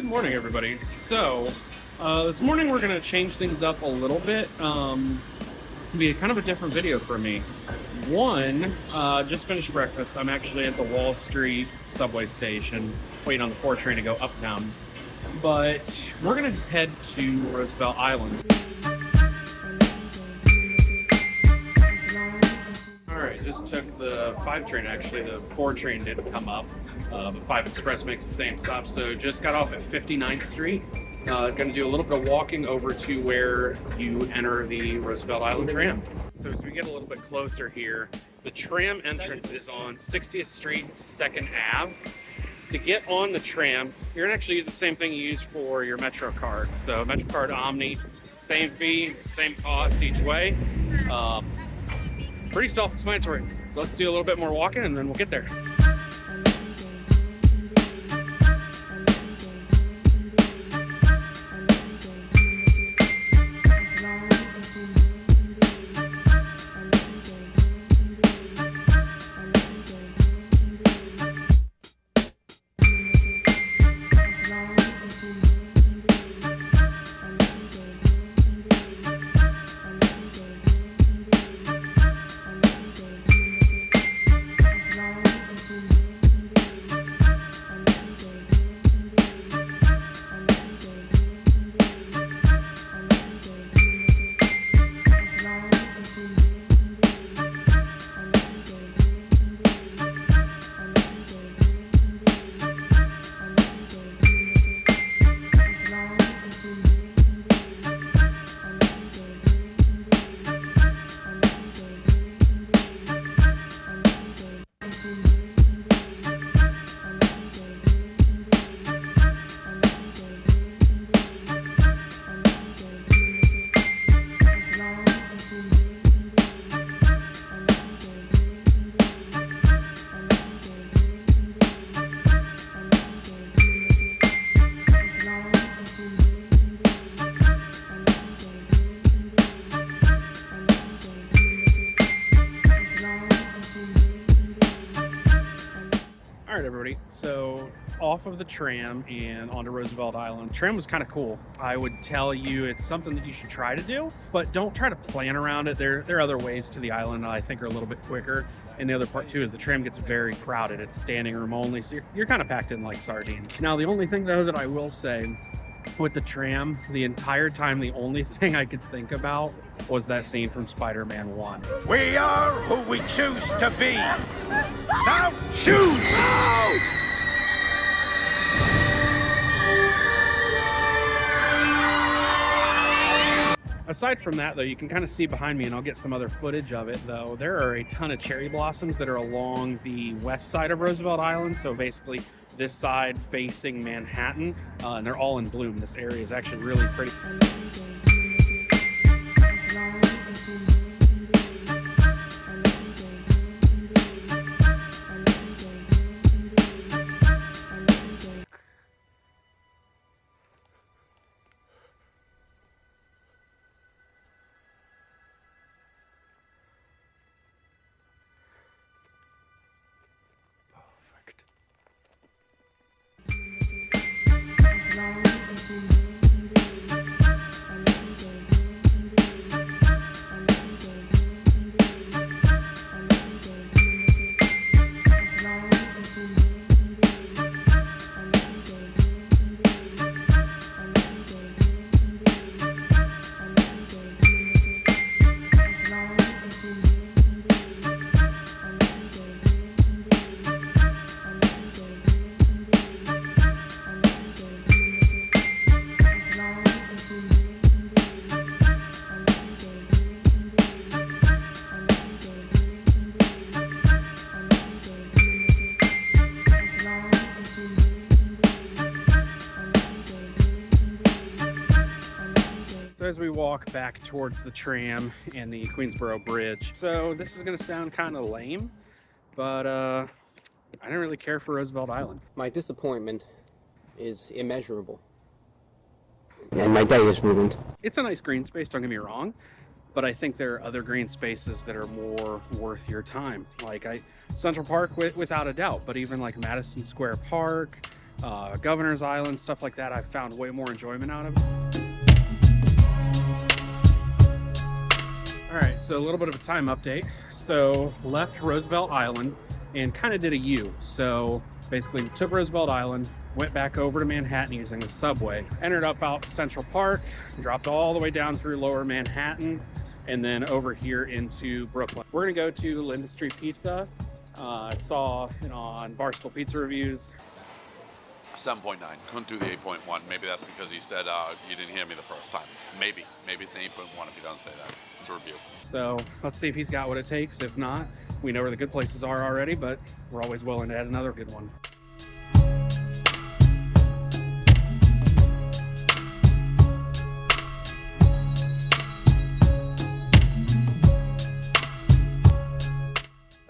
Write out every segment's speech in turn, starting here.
Good morning, everybody. So, this morning we're going to change things up a little bit. Be kind of a different video for me. One, just finished breakfast. I'm actually at the Wall Street subway station, waiting on the 4 train to go uptown. But we're going to head to Roosevelt Island. Alright, just took the 5 train actually. The 4 train didn't come up. The 5 Express makes the same stop, so just got off at 59th Street. Gonna do a little bit of walking over to where you enter the Roosevelt Island tram. So as we get a little bit closer here, the tram entrance is on 60th Street, 2nd Ave. To get on the tram, you're gonna actually use the same thing you use for your Metro card. So Metro card Omni, same fee, same cost each way. Pretty self-explanatory. So let's do a little bit more walking and then we'll get there. Alright everybody, so off of the tram and onto Roosevelt Island. Tram was kind of cool. I would tell you it's something that you should try to do, but don't try to plan around it. There are other ways to the island that I think are a little bit quicker. And the other part too is the tram gets very crowded. It's standing room only, so you're kind of packed in like sardines. Now the only thing though that I will say with the tram, the entire time the only thing I could think about was that scene from Spider-Man 1. We are who we choose to be. Now choose! Aside from that though, you can kind of see behind me, and I'll get some other footage of it though, there are a ton of cherry blossoms that are along the west side of Roosevelt Island. So basically this side facing Manhattan, and they're all in bloom. This area is actually really pretty. So as we walk back towards the tram and the Queensboro Bridge. So this is gonna sound kind of lame, but I didn't really care for Roosevelt Island. My disappointment is immeasurable. And my day is ruined. It's a nice green space, don't get me wrong, but I think there are other green spaces that are more worth your time. Like Central Park, without a doubt, but even like Madison Square Park, Governor's Island, stuff like that, I've found way more enjoyment out of. All right, so a little bit of a time update. So left Roosevelt Island and kind of did a U. So basically took Roosevelt Island, went back over to Manhattan using the subway, entered up out Central Park, dropped all the way down through lower Manhattan, and then over here into Brooklyn. We're gonna go to L'Industrie Pizza. I saw on Barstool Pizza Reviews. 7.9. Couldn't do the 8.1. Maybe that's because he said you didn't hear me the first time. Maybe it's an 8.1 if he doesn't say that. It's a review. So let's see if he's got what it takes. If not, we know where the good places are already, but we're always willing to add another good one.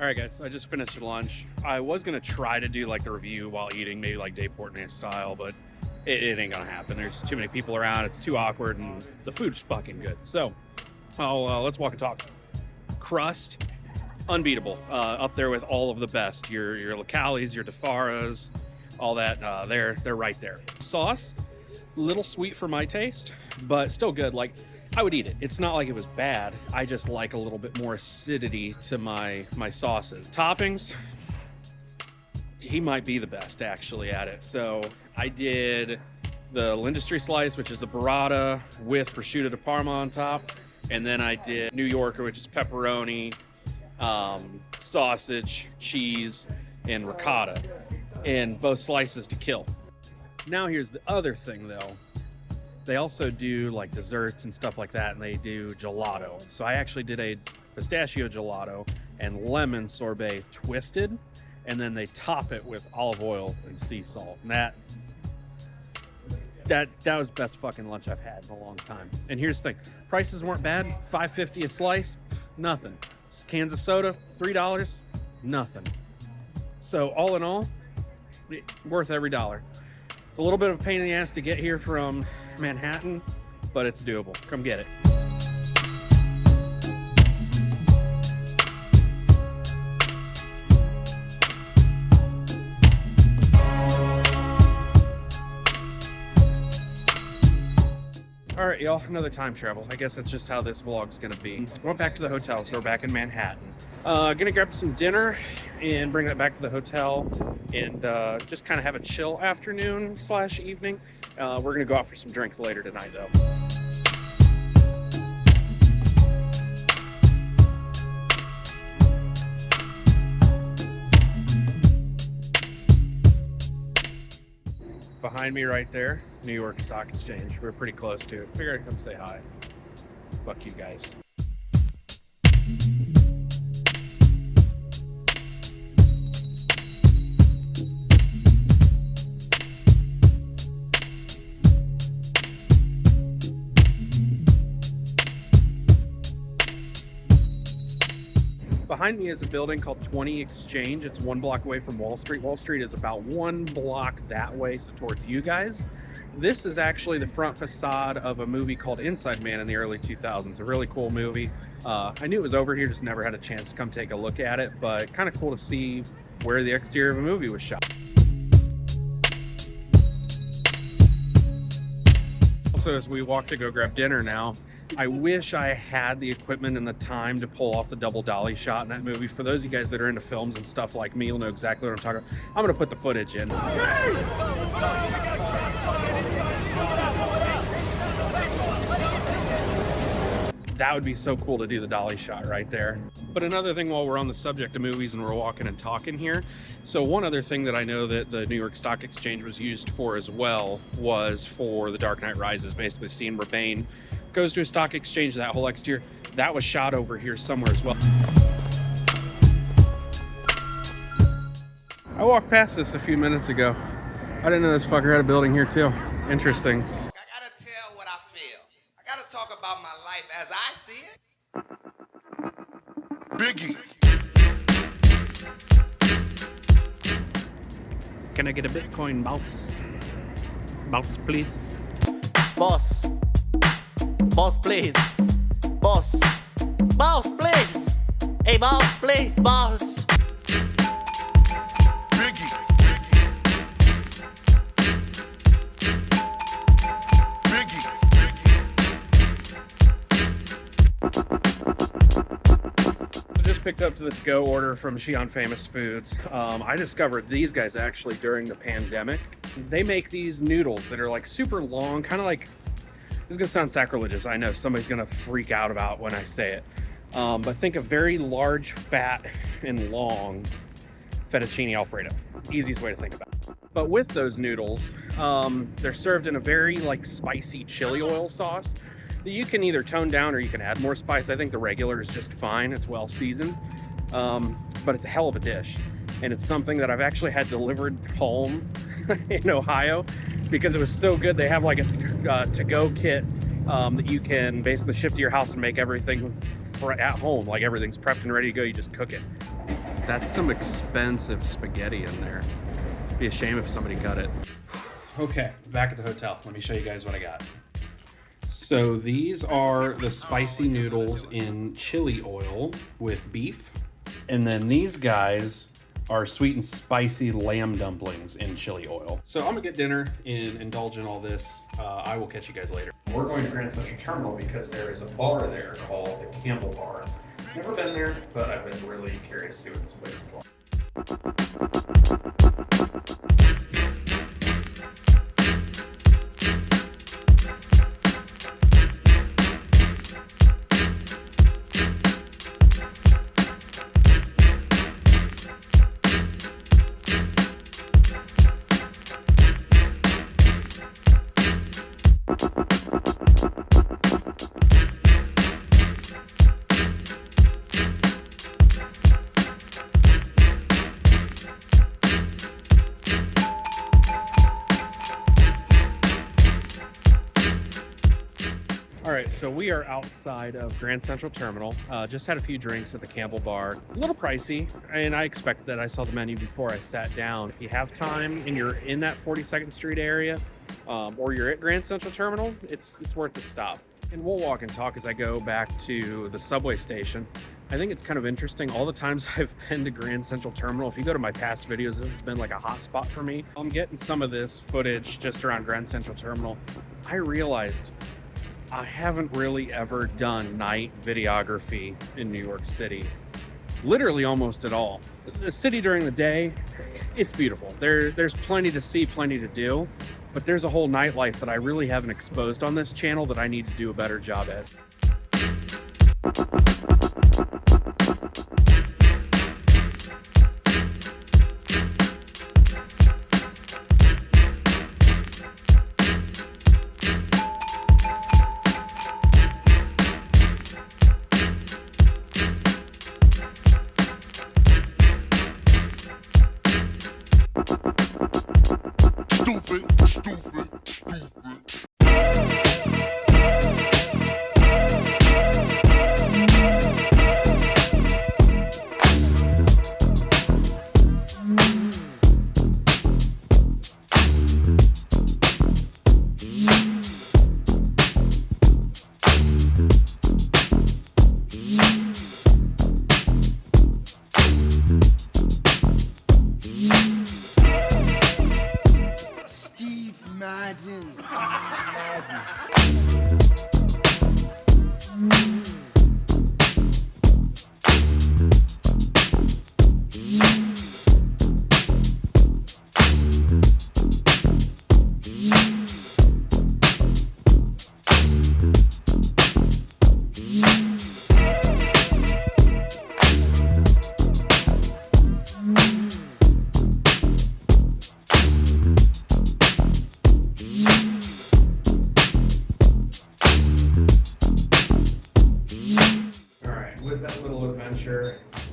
All right, guys, so I just finished lunch. I was gonna try to do like the review while eating, maybe like Dave Portnoy style, but it ain't gonna happen. There's too many people around, it's too awkward, and the food's fucking good. So, let's walk and talk. Crust, unbeatable. Up there with all of the best. Your Locales, your DeFaras, all that, they're right there. Sauce, little sweet for my taste, but still good. Like, I would eat it. It's not like it was bad. I just like a little bit more acidity to my sauces. Toppings, he might be the best actually at it. So I did the L'Industrie slice, which is the burrata with prosciutto di Parma on top. And then I did New Yorker, which is pepperoni, sausage, cheese, and ricotta. And both slices to kill. Now here's the other thing though. They also do like desserts and stuff like that, and they do gelato. So I actually did a pistachio gelato and lemon sorbet twisted, and then they top it with olive oil and sea salt. And that was the best fucking lunch I've had in a long time. And here's the thing, prices weren't bad. $5.50 a slice, nothing. Cans of soda, $3, nothing. So all in all, worth every dollar. It's a little bit of a pain in the ass to get here from Manhattan, but it's doable. Come get it. All right, y'all, another time travel. I guess that's just how this vlog's gonna be. Going back to the hotel, so we're back in Manhattan. Gonna grab some dinner and bring that back to the hotel and just kind of have a chill afternoon / evening. We're gonna go out for some drinks later tonight though. Behind me right there, New York Stock Exchange. We're pretty close to it. Figured I'd come say hi. Fuck you guys. Behind me is a building called 20 Exchange. It's 1 block away from Wall Street. Wall Street is about 1 block that way, so towards you guys. This is actually the front facade of a movie called Inside Man in the early 2000s. A really cool movie. I knew it was over here, just never had a chance to come take a look at it, but kind of cool to see where the exterior of a movie was shot. Also, as we walk to go grab dinner now, I wish I had the equipment and the time to pull off the double dolly shot in that movie. For those of you guys that are into films and stuff like me, you'll know exactly what I'm talking about. I'm gonna put the footage in. That would be so cool to do the dolly shot right there. But another thing while we're on the subject of movies and we're walking and talking here, so one other thing that I know that the New York Stock Exchange was used for as well was for The Dark Knight Rises, basically scene where Bane goes to a stock exchange, that whole exterior, that was shot over here somewhere as well. I walked past this a few minutes ago. I didn't know this fucker had a building here too. Interesting. I gotta tell what I feel. I gotta talk about my life as I see it. Biggie. Can I get a Bitcoin, boss? Boss, please. Boss. Boss, please. Boss. Boss, please. Hey, boss, please, boss. Biggie. walked up to this go order from Xi'an Famous Foods. I discovered these guys actually during the pandemic. They make these noodles that are like super long, kind of like, this is gonna sound sacrilegious. I know somebody's gonna freak out about when I say it. But think of very large, fat, and long fettuccine Alfredo. Easiest way to think about it. But with those noodles, they're served in a very like spicy chili oil sauce that you can either tone down or you can add more spice. I think the regular is just fine. It's well seasoned, but it's a hell of a dish. And it's something that I've actually had delivered home in Ohio because it was so good. They have like a to-go kit that you can basically ship to your house and make everything at home. Like everything's prepped and ready to go. You just cook it. That's some expensive spaghetti in there. It'd be a shame if somebody cut it. Okay, back at the hotel. Let me show you guys what I got. So these are the spicy noodles in chili oil with beef. And then these guys are sweet and spicy lamb dumplings in chili oil. So I'm gonna get dinner and indulge in all this. I will catch you guys later. We're going to Grand Central Terminal because there is a bar there called the Campbell Bar. Never been there, but I've been really curious to see what this place is like. All right, so we are outside of Grand Central Terminal. Just had a few drinks at the Campbell Bar. A little pricey, and I expected that. I saw the menu before I sat down. If you have time and you're in that 42nd Street area, or you're at Grand Central Terminal, it's worth the stop. And we'll walk and talk as I go back to the subway station. I think it's kind of interesting. All the times I've been to Grand Central Terminal, if you go to my past videos, this has been like a hot spot for me. I'm getting some of this footage just around Grand Central Terminal. I realized I haven't really ever done night videography in New York City. Literally almost at all. The city during the day, it's beautiful. There's plenty to see, plenty to do, but there's a whole nightlife that I really haven't exposed on this channel that I need to do a better job at.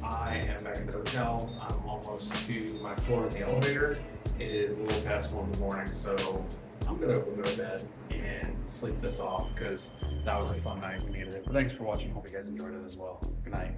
I am back at the hotel. I'm almost to my floor in the elevator. It is a little past 1 in the morning, so I'm gonna go to bed and sleep this off because that was a fun night. We needed it. But thanks for watching. Hope you guys enjoyed it as well. Good night.